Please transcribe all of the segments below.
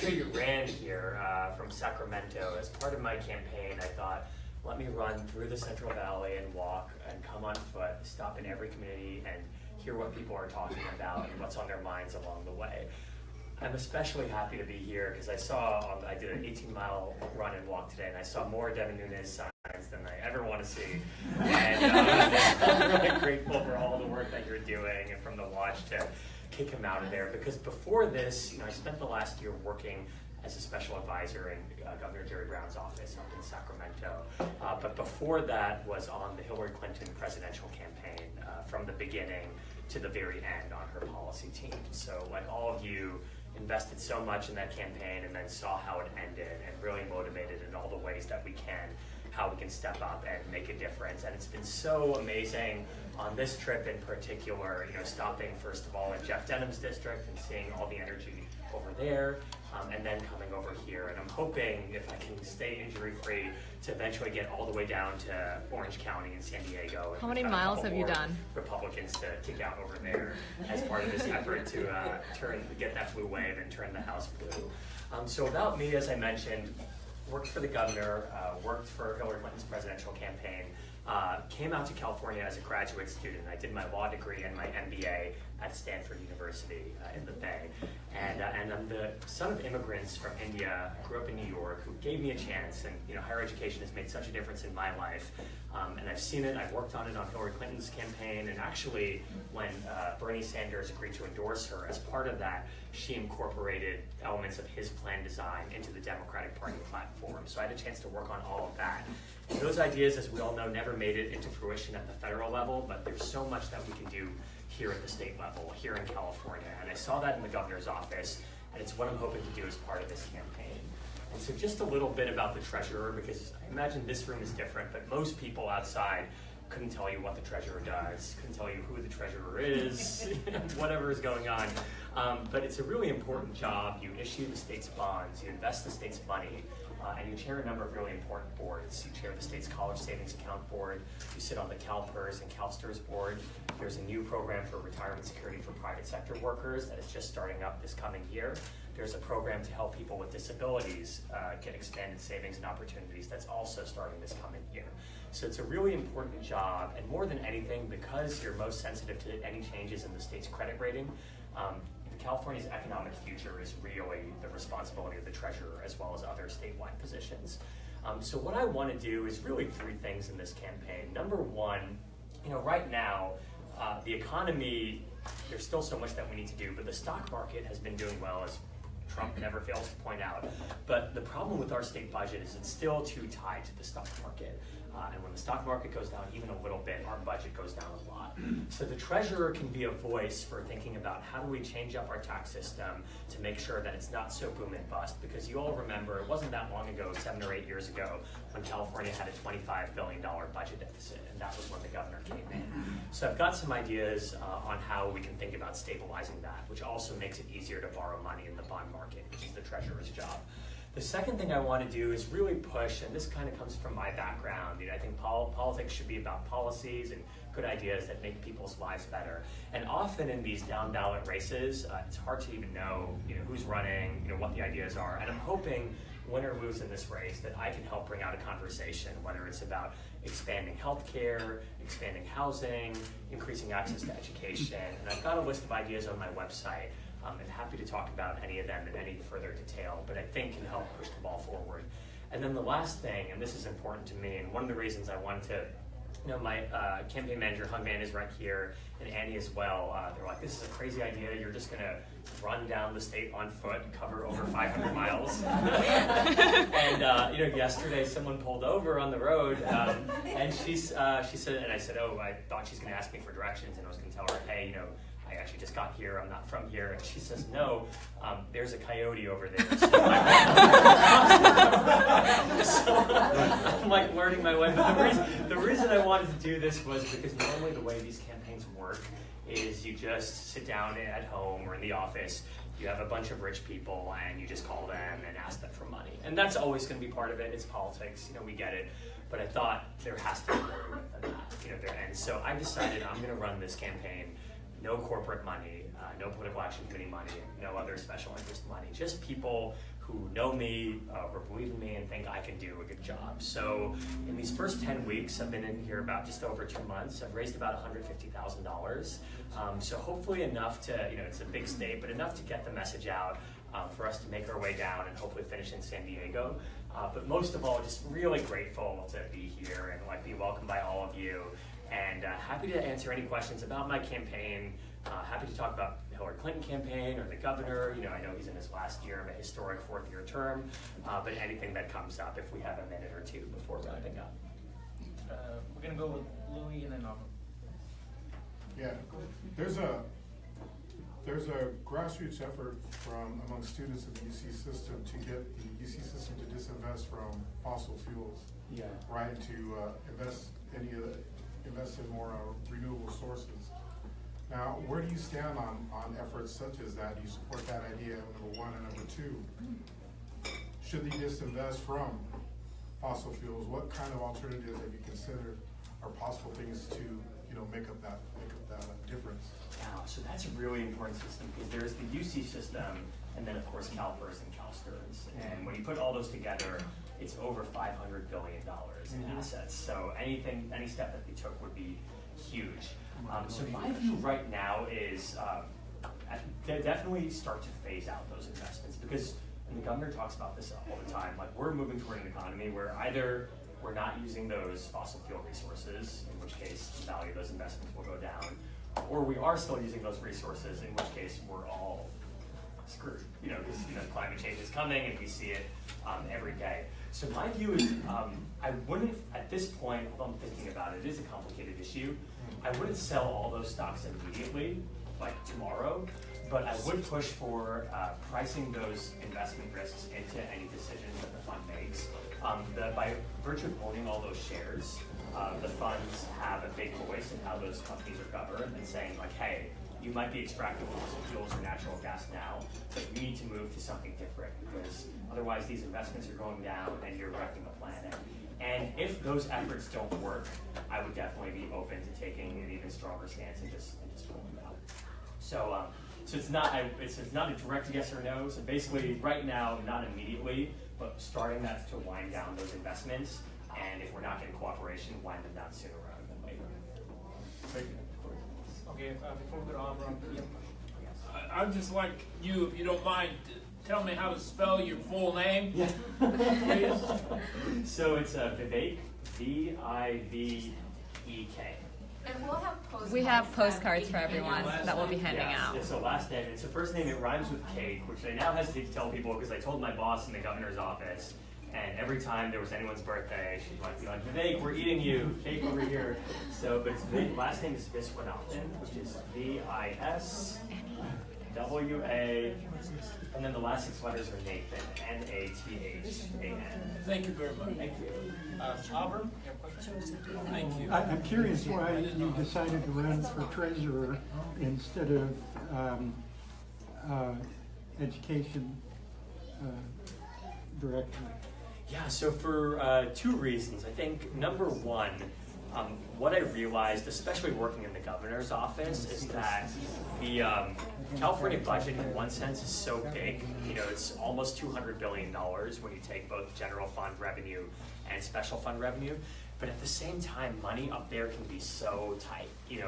actually ran here from Sacramento. As part of my campaign, I thought, let me run through the Central Valley and walk and come on foot, stop in every community and hear what people are talking about and what's on their minds along the way. I'm especially happy to be here because I did an 18-mile run and walk today, and I saw more Devin Nunes signs than I ever want to see. And I'm really grateful for all the work that you're doing and from the watch to kick him out of there. Because before this, I spent the last year working as a special advisor in Governor Jerry Brown's office up in Sacramento. But before that was on the Hillary Clinton presidential campaign from the beginning to the very end on her policy team. So like all of you, invested so much in that campaign and then saw how it ended and really motivated in all the ways that we can, how we can step up and make a difference. And it's been so amazing on this trip in particular, stopping first of all in Jeff Denham's district and seeing all the energy over there, and then coming over here. And I'm hoping, if I can stay injury-free, to eventually get all the way down to Orange County in San Diego. How many miles have you done? Republicans to kick out over there as part of this effort to get that blue wave and turn the House blue. So about me, as I mentioned, worked for the governor, worked for Hillary Clinton's presidential campaign, came out to California as a graduate student. I did my law degree and my MBA at Stanford University in the Bay. And I'm the son of immigrants from India. I grew up in New York, who gave me a chance. And higher education has made such a difference in my life. And I've seen it. I've worked on it on Hillary Clinton's campaign. And actually, when Bernie Sanders agreed to endorse her, as part of that, she incorporated elements of his plan design into the Democratic Party platform. So I had a chance to work on all of that. And those ideas, as we all know, never made it into fruition at the federal level, but there's so much that we can do here at the state level, here in California. And I saw that in the governor's office, and it's what I'm hoping to do as part of this campaign. And so just a little bit about the treasurer, because I imagine this room is different, but most people outside couldn't tell you what the treasurer does, couldn't tell you who the treasurer is, whatever is going on. But it's a really important job. You issue the state's bonds, you invest the state's money, and you chair a number of really important boards. You chair the state's college savings account board, you sit on the CalPERS and CalSTRS board. There's a new program for retirement security for private sector workers that is just starting up this coming year. There's a program to help people with disabilities get expanded savings and opportunities that's also starting this coming year. So it's a really important job, and more than anything, because you're most sensitive to any changes in the state's credit rating, California's economic future is really the responsibility of the treasurer as well as other statewide positions. So what I want to do is really three things in this campaign. Number one, right now, the economy, there's still so much that we need to do, but the stock market has been doing well, as Trump never fails to point out. But the problem with our state budget is it's still too tied to the stock market. And when the stock market goes down even a little bit, our budget goes down a lot. So the treasurer can be a voice for thinking about how do we change up our tax system to make sure that it's not so boom and bust. Because you all remember, it wasn't that long ago, 7 or 8 years ago, when California had a $25 billion budget deficit, and that was when the governor came in. So I've got some ideas on how we can think about stabilizing that, which also makes it easier to borrow money in the bond market, which is the treasurer's job. The second thing I want to do is really push, and this kind of comes from my background, I think politics should be about policies and good ideas that make people's lives better. And often in these down-ballot races, it's hard to even know, who's running, what the ideas are. And I'm hoping, win or lose in this race, that I can help bring out a conversation, whether it's about expanding healthcare, expanding housing, increasing access to education. And I've got a list of ideas on my website. I'm happy to talk about any of them in any further detail, but I think can help push the ball forward. And then the last thing, and this is important to me, and one of the reasons I wanted to, my campaign manager, Hung Man, is right here, and Annie as well. They're like, this is a crazy idea. You're just going to run down the state on foot, cover over 500 miles. And, yesterday someone pulled over on the road, and she said, and I said, I thought she's going to ask me for directions, and I was going to tell her, hey, I actually just got here, I'm not from here. And she says, no, there's a coyote over there. So I'm like learning my way. But the reason I wanted to do this was because normally the way these campaigns work is you just sit down at home or in the office, you have a bunch of rich people and you just call them and ask them for money. And that's always going to be part of it. It's politics, we get it. But I thought there has to be more than that. And so I decided I'm going to run this campaign. No corporate money, no political action committee money, no other special interest money, just people who who know me or believe in me and think I can do a good job. So in these first 10 weeks, I've been in here about just over 2 months. I've raised about $150,000. So hopefully enough to, it's a big state, but enough to get the message out for us to make our way down and hopefully finish in San Diego. But most of all, just really grateful to be here and be welcomed by all of you. And happy to answer any questions about my campaign. Happy to talk about the Hillary Clinton campaign or the governor. I know he's in his last year of a historic fourth-year term, but anything that comes up if we have a minute or two before wrapping up. We're going to go with Louis and then Auburn. Yeah, there's a grassroots effort from among students in the UC system to get the UC system to disinvest from fossil fuels. Yeah. Right, to invest in more renewable sources. Now, where do you stand on efforts such as that? Do you support that idea, number one? And number two, should they disinvest from fossil fuels? What kind of alternatives have you considered are possible things to make up that difference? Yeah, so that's a really important system because there's the UC system and then of course CalPERS and CalSTRS. And when you put all those together, it's over $500 billion in assets. So any step that they took would be huge. So my view right now is definitely start to phase out those investments because, and the governor talks about this all the time, we're moving toward an economy where either we're not using those fossil fuel resources, in which case the value of those investments will go down, or we are still using those resources, in which case we're all screwed. Because climate change is coming and we see it every day. So my view is, I wouldn't, at this point, although I'm thinking about it, it is a complicated issue, I wouldn't sell all those stocks immediately, like tomorrow, but I would push for pricing those investment risks into any decisions that the fund makes. By virtue of owning all those shares, the funds have a big voice in how those companies are governed and saying hey, you might be extracting fossil fuels or natural gas now, but you need to move to something different because otherwise these investments are going down and you're wrecking the planet. And if those efforts don't work, I would definitely be open to taking an even stronger stance and just pulling them out. So it's not a direct yes or no. So basically, right now, not immediately, but starting that to wind down those investments. And if we're not getting cooperation, wind them down sooner rather than later. Thank you. Okay, before we go to Auburn, I'd just like you, if you don't mind, tell me how to spell your full name. Yeah. Please. So it's Vivek, Vivek. And we'll have postcards. We have postcards for everyone that we'll be handing out. Yeah, so last name, it's the first name, it rhymes with cake, which I now hesitate to tell people because I told my boss in the governor's office, and every time there was anyone's birthday, she'd be like, Vivek, we're eating you, cake over here. So, but it's last name is Viswanathan, which is Viswa, and then the last 6 letters are Nathan, Nathan. Thank you very much. Thank you. Auburn, you have questions? Thank you. I'm curious why you decided to run for treasurer instead of education director. Yeah, so for 2 reasons. I think number one, what I realized, especially working in the governor's office, is that the California budget in one sense is so big. It's almost $200 billion when you take both general fund revenue and special fund revenue. But at the same time, money up there can be so tight.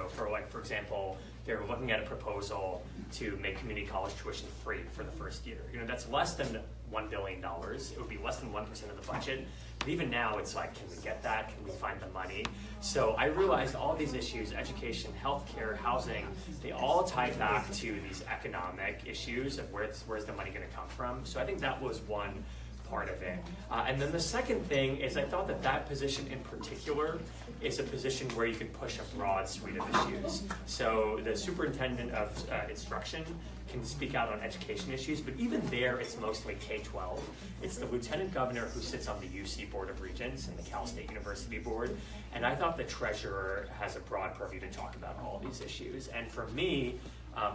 For example, they're looking at a proposal to make community college tuition free for the first year. That's less than $1 billion. It would be less than 1% of the budget. But even now, it's can we get that? Can we find the money? So I realized all these issues, education, healthcare, housing, they all tie back to these economic issues of where's the money going to come from. So I think that was one part of it. And then the second thing is I thought that position in particular is a position where you can push a broad suite of issues. So the superintendent of instruction can speak out on education issues, but even there it's mostly K-12. It's the lieutenant governor who sits on the UC Board of Regents and the Cal State University Board. And I thought the treasurer has a broad purview to talk about all these issues. And for me,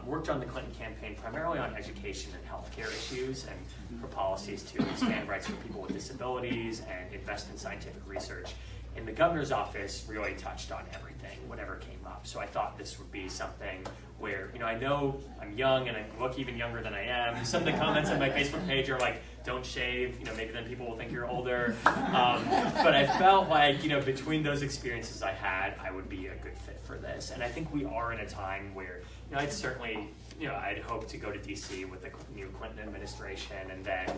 worked on the Clinton campaign primarily on education and healthcare issues and for policies to expand rights for people with disabilities and invest in scientific research. And the governor's office really touched on everything, whatever came up. So I thought this would be something where, I know I'm young and I look even younger than I am. Some of the comments on my Facebook page are like, don't shave, maybe then people will think you're older. But I felt like, between those experiences I had, I would be a good fit for this. And I think we are in a time where, I'd certainly, I'd hoped to go to DC with the new Clinton administration, and then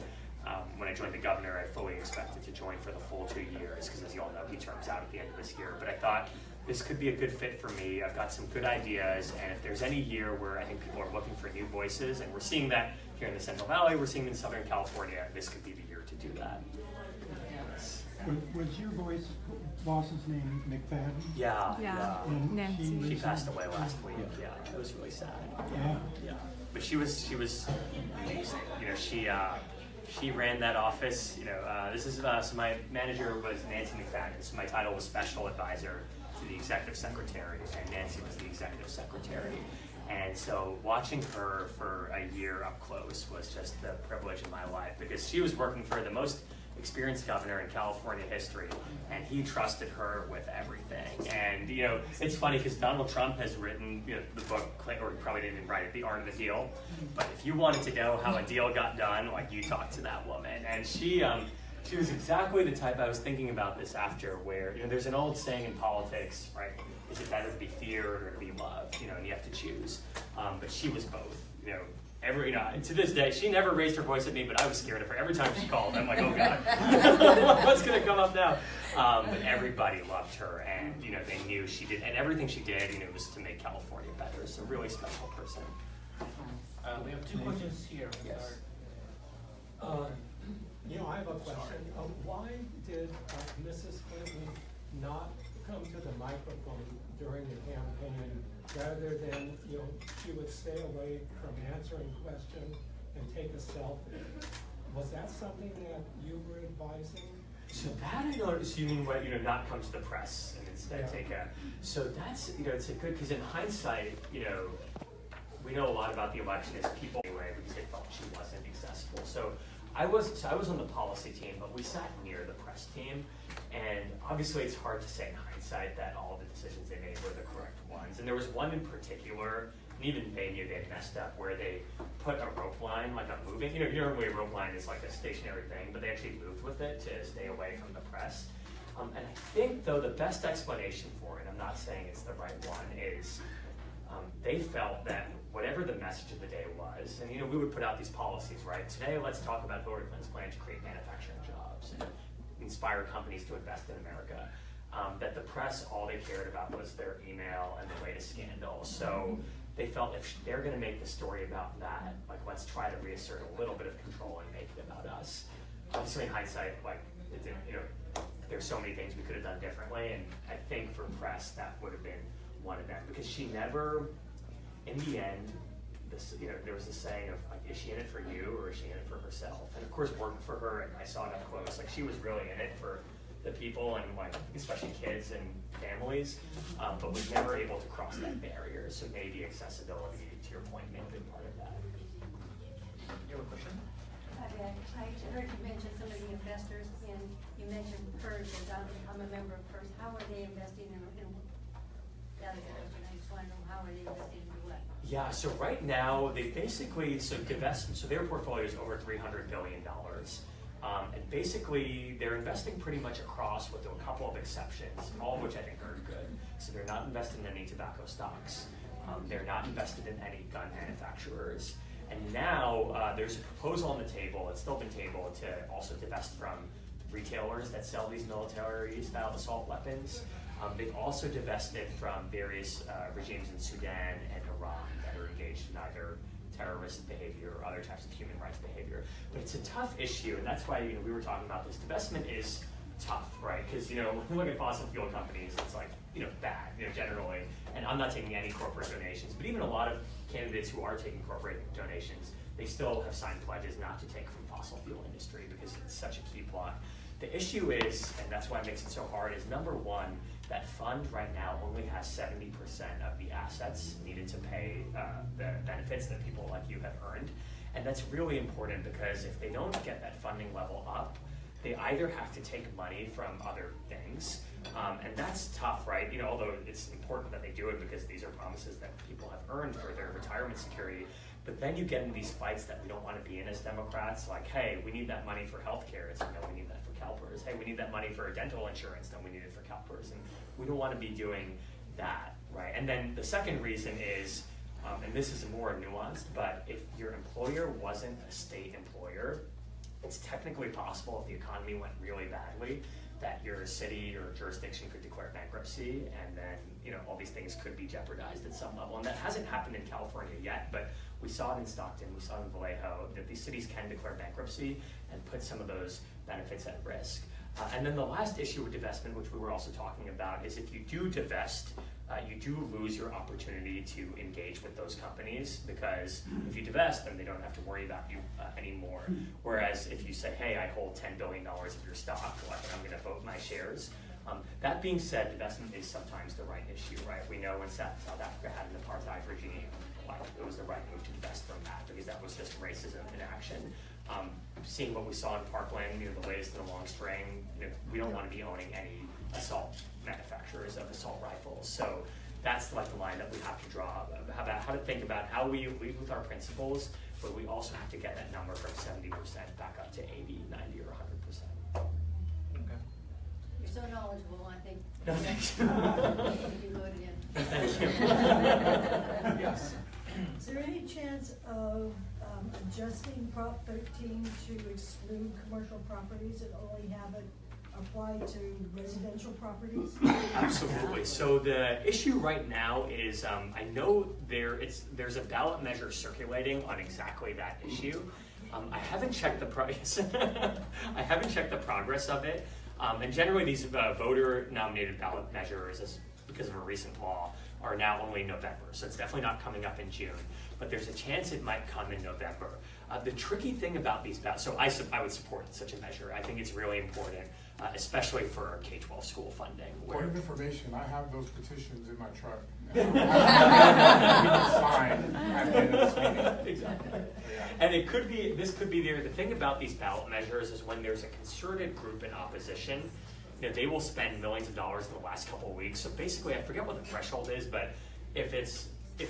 when I joined the governor, I fully expected to join for the full 2 years, because as you all know, he terms out at the end of this year. But I thought this could be a good fit for me. I've got some good ideas, and if there's any year where I think people are looking for new voices, and we're seeing that here in the Central Valley, we're seeing it in Southern California, this could be the year to do that. Was your boss's name McFadden? Yeah. And Nancy. She passed away last week. Yeah, it was really sad. Yeah. But she was amazing. She ran that office. This is so my manager was Nancy McFadden. So my title was special advisor to the executive secretary, and Nancy was the executive secretary. And so watching her for a year up close was just the privilege of my life, because she was working for the most experienced governor in California history, and he trusted her with everything. And it's funny because Donald Trump has written the book, or he probably didn't even write it, The Art of the Deal. But if you wanted to know how a deal got done, you talk to that woman. And she was exactly the type. I was thinking about this after, where there's an old saying in politics, right? Is it better to be feared or to be loved? And you have to choose. But she was both. To this day, she never raised her voice at me, but I was scared of her. Every time she called, I'm like, oh God, what's going to come up now? But everybody loved her, and they knew she did, and everything she did, was to make California better. So really special person. We have 2 questions here. Yes. I have a question. Why did Mrs. Clinton not come to the microphone during the campaign, rather than, she would stay away from answering questions and take a selfie? Was that something that you were advising? So that I noticed. You mean what? Not come to the press and instead take a. So that's it's a good, because in hindsight, we know a lot about the election as people anyway, because they felt she wasn't accessible. So I was on the policy team, but we sat near the press team, and obviously it's hard to say in hindsight that all the decisions they made were the correct ones. And there was one in particular, and even they knew they had messed up, where they put a rope line, like a moving, normally a rope line is like a stationary thing, but they actually moved with it to stay away from the press. And I think, though, the best explanation for it, I'm not saying it's the right one, is they felt that whatever the message of the day was, and we would put out these policies, right? Today, let's talk about Hillary Clinton's plan to create manufacturing jobs and inspire companies to invest in America. That the press, all they cared about was their email and the latest scandal. So they felt if they're going to make the story about that, let's try to reassert a little bit of control and make it about us. Obviously, in hindsight, it didn't, there's so many things we could have done differently, and I think for press that would have been one of them, because she never, in the end, there was a saying of is she in it for you or is she in it for herself? And of course, working for her, and I saw it up close. She was really in it for the people, and especially kids and families, but was never able to cross that barrier. So maybe accessibility, to your point, may have been part of that. You have a question? I heard you mention some of the investors, and you mentioned PERS, as I'm a member of PERS. How are they investing in that is a question. I just want to know, how are they investing in what? Yeah, so right now, they basically, so their portfolio is over $300 billion. And basically, they're investing pretty much across, with a couple of exceptions, all of which I think are good. So they're not invested in any tobacco stocks. They're not invested in any gun manufacturers. And now there's a proposal on the table, it's still been tabled, to also divest from retailers that sell these military-style assault weapons. They've also divested from various regimes in Sudan and Iran that are engaged in either terrorist behavior or other types of human rights behavior. But it's a tough issue, and that's why we were talking about this. Divestment is tough, right? Because when we look at fossil fuel companies, it's bad, generally. And I'm not taking any corporate donations, but even a lot of candidates who are taking corporate donations, they still have signed pledges not to take from fossil fuel industry because it's such a key block. The issue is, and that's why it makes it so hard, is number one, that fund right now only has 70% of the assets needed to pay the benefits that people like you have earned. And that's really important, because if they don't get that funding level up, they either have to take money from other things, and that's tough, right? You know, although it's important that they do it because these are promises that people have earned for their retirement security. But then you get into these fights that we don't want to be in as Democrats, like, hey, we need that money for healthcare. It's, no, we need that for CalPERS. Hey, we need that money for dental insurance. No, we need it for CalPERS. And we don't want to be doing that, right? And then the second reason is, and this is more nuanced, but if your employer wasn't a state employer, it's technically possible if the economy went really badly that your city or jurisdiction could declare bankruptcy, and then, you know, all these things could be jeopardized at some level. And that hasn't happened in California yet, but we saw it in Stockton, we saw it in Vallejo, that these cities can declare bankruptcy and put some of those benefits at risk. And then the last issue with divestment, which we were also talking about, is if you do divest, you do lose your opportunity to engage with those companies, because if you divest, then they don't have to worry about you anymore. Whereas if you say, hey, I hold $10 billion of your stock, like, I'm going to vote my shares. That being said, divestment is sometimes the right issue, right? We know when South Africa had an apartheid regime, like, it was the right move to divest from that, because that was just racism in action. Seeing what we saw in Parkland, you know, the latest in the long string, you know, we don't want to be owning any assault manufacturers of assault rifles. So that's like the line that we have to draw about how to think about how we lead with our principles, but we also have to get that number from 70% back up to 80, 90, or 100%. You're so knowledgeable, I think. No, thanks. You can go again. Thank you. Yes. Is there any chance of adjusting Prop 13 to exclude commercial properties and only have it apply to residential properties? Absolutely. So the issue right now is, I know there's a ballot measure circulating on exactly that issue. I haven't checked the I haven't checked the progress of it. And generally, these voter-nominated ballot measures, because of a recent law, are now only November. So it's definitely not coming up in June. But there's a chance it might come in November. The tricky thing about these ballots, so I would support such a measure. I think it's really important, especially for K-12 school funding. Point of information, I have those petitions in my truck. Signed at the end of this meeting. Exactly. And this could be the thing about these ballot measures is when there's a concerted group in opposition, you know, they will spend millions of dollars in the last couple of weeks. So basically, I forget what the threshold is, but if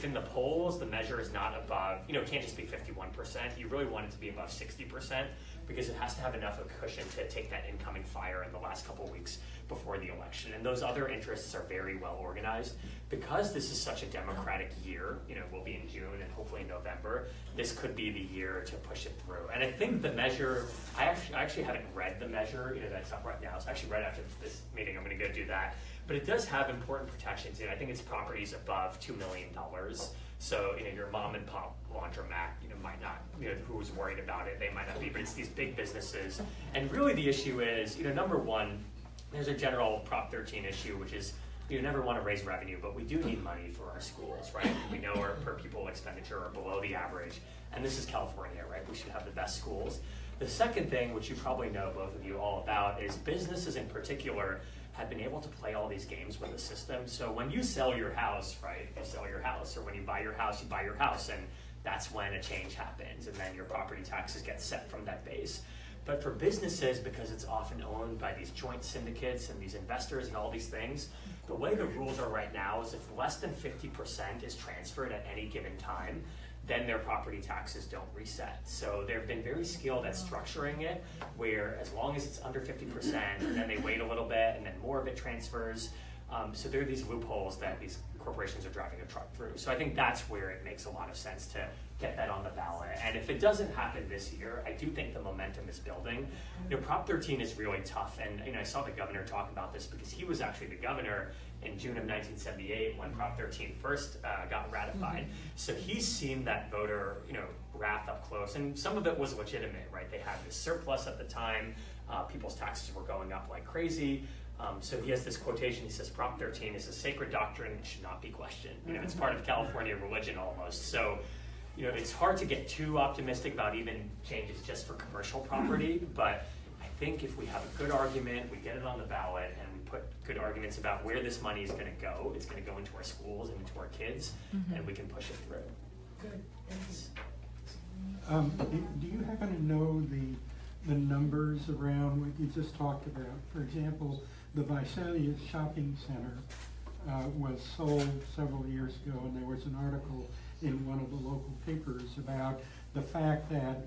in the polls the measure is not above, you know, it can't just be 51%. You really want it to be above 60%, because it has to have enough of a cushion to take that incoming fire in the last couple of weeks before the election. And those other interests are very well organized. Because this is such a Democratic year, you know, we'll be in June and hopefully in November, this could be the year to push it through. And I think the measure, I actually haven't read the measure, you know, that's up right now. So actually right after this meeting, I'm gonna go do that. But it does have important protections in it. I think it's properties above $2 million. So, you know, your mom and pop laundromat, you know, might not, you know, who's worried about it, they might not be, but it's these big businesses. And really the issue is, you know, number one, there's a general Prop 13 issue, which is you never want to raise revenue, but we do need money for our schools, right? We know our per pupil expenditure are below the average, and this is California, right? We should have the best schools. The second thing, which you probably know, both of you, all about, is businesses in particular have been able to play all these games with the system. So when you sell your house, right, you sell your house, or when you buy your house, and that's when a change happens, and then your property taxes get set from that base. But for businesses, because it's often owned by these joint syndicates and these investors and all these things, the way the rules are right now is if less than 50% is transferred at any given time, then their property taxes don't reset. So they've been very skilled at structuring it, where as long as it's under 50%, and then they wait a little bit, and then more of it transfers. So there are these loopholes that these corporations are driving a truck through. So I think that's where it makes a lot of sense to get that on the ballot. And if it doesn't happen this year, I do think the momentum is building. You know, Prop 13 is really tough, and you know, I saw the governor talk about this because he was actually the governor in June of 1978 when Prop 13 first got ratified. So he's seen that voter, you know, wrath up close, and some of it was legitimate, right? They had this surplus at the time. People's taxes were going up like crazy. So he has this quotation. He says, "Prop 13 is a sacred doctrine and should not be questioned." You know, it's part of California religion almost. So, you know, it's hard to get too optimistic about even changes just for commercial property. But I think if we have a good argument, we get it on the ballot, and we put good arguments about where this money is going to go. It's going to go into our schools and into our kids, and we can push it through. Good. Do you happen to know the numbers around what you just talked about. For example, the Visalia shopping center was sold several years ago, and there was an article in one of the local papers about the fact that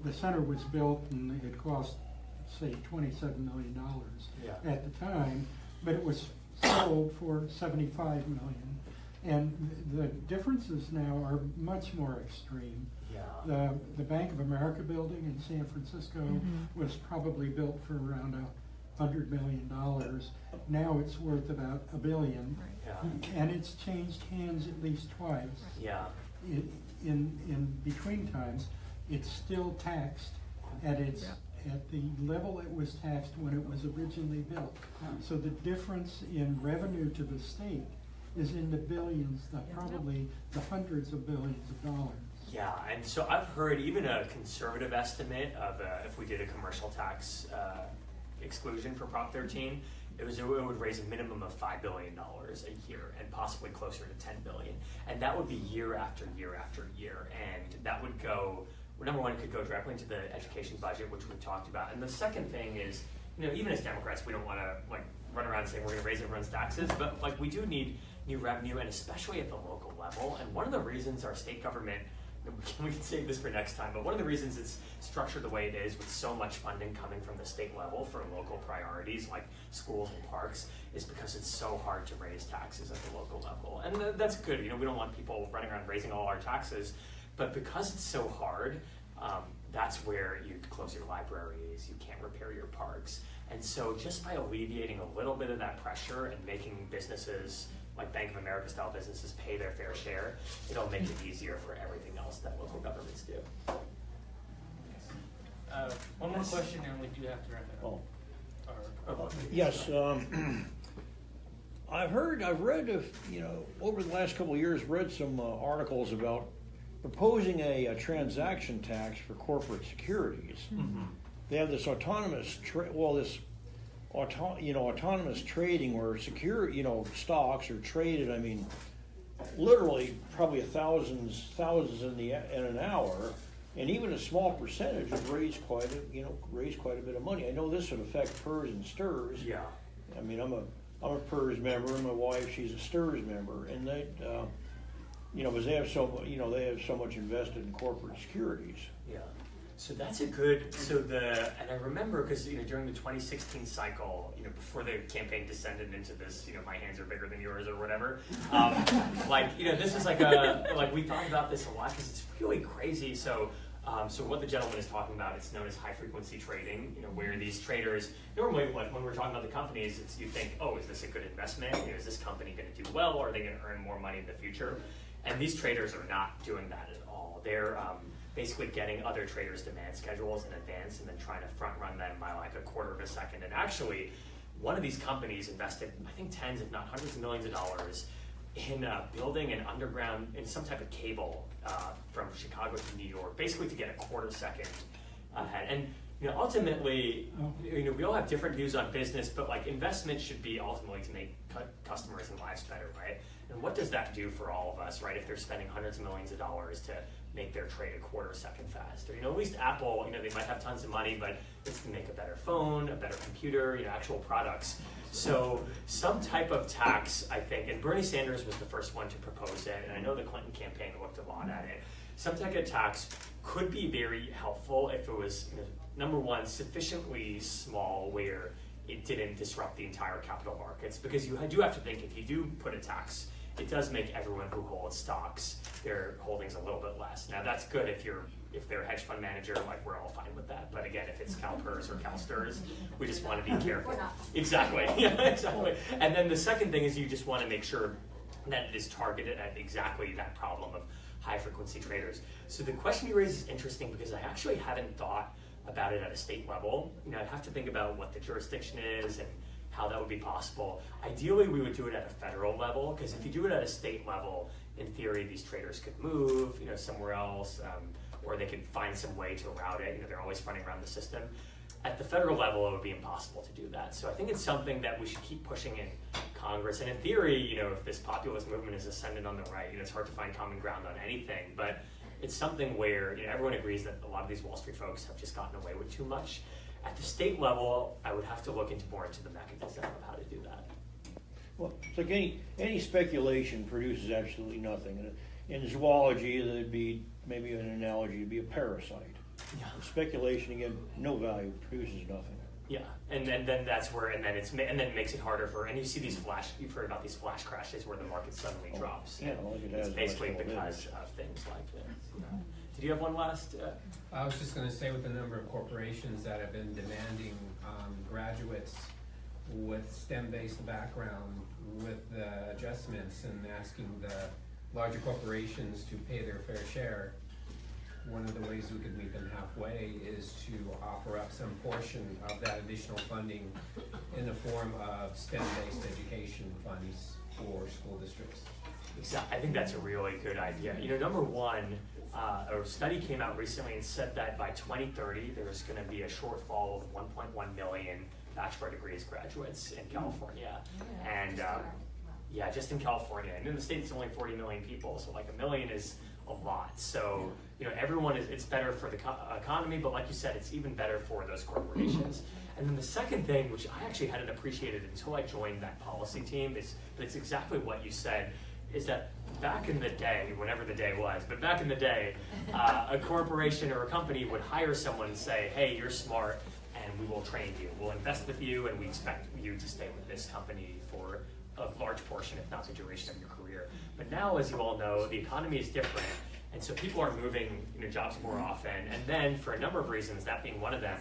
the center was built and it cost, say, $27 million at the time, but it was sold for $75 million. And the differences now are much more extreme. Yeah. The Bank of America building in San Francisco was probably built for around $100 million. Now it's worth about $1 billion. Yeah. And it's changed hands at least twice. Yeah. In between times, it's still taxed at the level it was taxed when it was originally built. So the difference in revenue to the state is in the billions, probably the hundreds of billions of dollars. Yeah, and so I've heard even a conservative estimate of if we did a commercial tax exclusion for Prop 13, it would raise a minimum of $5 billion a year and possibly closer to $10 billion. And that would be year after year after year. And that would go, well, number one, it could go directly into the education budget, which we've talked about. And the second thing is, even as Democrats, we don't want to run around saying we're going to raise everyone's taxes, but we do need new revenue, and especially at the local level. And one of the reasons our state government, we can save this for next time, but one of the reasons it's structured the way it is with so much funding coming from the state level for local priorities like schools and parks is because it's so hard to raise taxes at the local level. And that's good. We don't want people running around raising all our taxes, but because it's so hard, that's where you close your libraries, you can't repair your parks. And so just by alleviating a little bit of that pressure and making businesses like Bank of America style businesses pay their fair share, it'll make it easier for everything else that local governments do. One more question and we do have to wrap it up. Yes, I've read, over the last couple of years, read some articles about proposing a transaction tax for corporate securities. Mm-hmm. They have this autonomous autonomous trading where stocks are traded. Literally probably thousands in an hour, and even a small percentage have raised quite a bit of money. I know this would affect PERS and STIRS. Yeah. I'm a PERS member, and my wife, she's a STIRS member, and they, because they have so much invested in corporate securities. Yeah. So that's a good, and I remember because, during the 2016 cycle, before the campaign descended into this, my hands are bigger than yours or whatever, this is we thought about this a lot because it's really crazy. So what the gentleman is talking about, it's known as high frequency trading, where these traders, normally when we're talking about the companies, you think, oh, is this a good investment? Is this company going to do well, or are they going to earn more money in the future? And these traders are not doing that at all. They're basically getting other traders' demand schedules in advance and then trying to front run them by a quarter of a second. And actually, one of these companies invested, I think, tens, if not hundreds of millions of dollars in building an underground, in some type of cable from Chicago to New York, basically to get a quarter second ahead. And ultimately, we all have different views on business, but investment should be ultimately to make customers and lives better, right? And what does that do for all of us, right? If they're spending hundreds of millions of dollars to make their trade a quarter second faster. At least Apple, they might have tons of money, but it's to make a better phone, a better computer, actual products. So some type of tax, I think, and Bernie Sanders was the first one to propose it, and I know the Clinton campaign looked a lot at it. Some type of tax could be very helpful if it was, number one, sufficiently small where it didn't disrupt the entire capital markets, because you do have to think if you do put a tax, it does make everyone who holds stocks, their holdings a little bit less. Now that's good if they're a hedge fund manager, we're all fine with that. But again, if it's CalPERS or CalSTRS, we just want to be careful. Exactly, yeah, exactly. And then the second thing is you just want to make sure that it is targeted at exactly that problem of high frequency traders. So the question you raise is interesting because I actually haven't thought about it at a state level. I'd have to think about what the jurisdiction is and how that would be possible. Ideally, we would do it at a federal level, because if you do it at a state level, in theory, these traders could move, somewhere else, or they could find some way to route it. They're always running around the system. At the federal level, it would be impossible to do that. So I think it's something that we should keep pushing in Congress. And in theory, if this populist movement is ascendant on the right, it's hard to find common ground on anything. But it's something where everyone agrees that a lot of these Wall Street folks have just gotten away with too much. At the state level, I would have to look more into the mechanism of how to do that. Well, it's like any speculation produces absolutely nothing. In zoology, that'd be maybe an analogy, would be a parasite. Yeah. Speculation, again, no value, produces nothing. Yeah, and then that's where, and then it makes it harder for, and you see you've heard about these flash crashes where the market suddenly drops. Yeah, like it has it's basically last couple because of things like this. Did you have one last? I was just going to say, with the number of corporations that have been demanding graduates with STEM-based background with the adjustments and asking the larger corporations to pay their fair share, one of the ways we could meet them halfway is to offer up some portion of that additional funding in the form of STEM-based education funds for school districts. Exactly. I think that's a really good idea. Number one, a study came out recently and said that by 2030, there's going to be a shortfall of 1.1 million bachelor degrees graduates in California. And yeah, just in California. And in the States, it's only 40 million people, so like 1 million is a lot. So, everyone it's better for the economy, but like you said, it's even better for those corporations. And then the second thing, which I actually hadn't appreciated until I joined that policy team, but it's exactly what you said, is that back in the day, whenever the day was, but back in the day, a corporation or a company would hire someone and say, hey, you're smart, and we will train you. We'll invest with you, and we expect you to stay with this company for a large portion, if not the duration of your career. But now, as you all know, the economy is different, and so people are moving jobs more often. And then, for a number of reasons, that being one of them,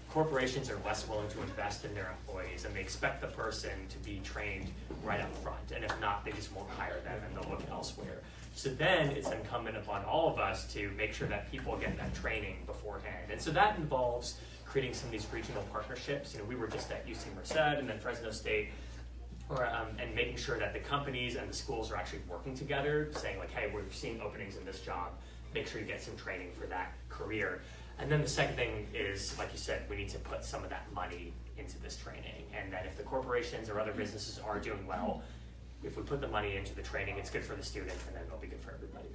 corporations are less willing to invest in their employees, and they expect the person to be trained right up front. And if not, they just won't hire them, and they'll look elsewhere. So then it's incumbent upon all of us to make sure that people get that training beforehand. And so that involves creating some of these regional partnerships. We were just at UC Merced and then Fresno State, and making sure that the companies and the schools are actually working together, saying like, hey, we're seeing openings in this job, make sure you get some training for that career. And then the second thing is, like you said, we need to put some of that money into this training. And that if the corporations or other businesses are doing well, if we put the money into the training, it's good for the students, and then it'll be good for everybody.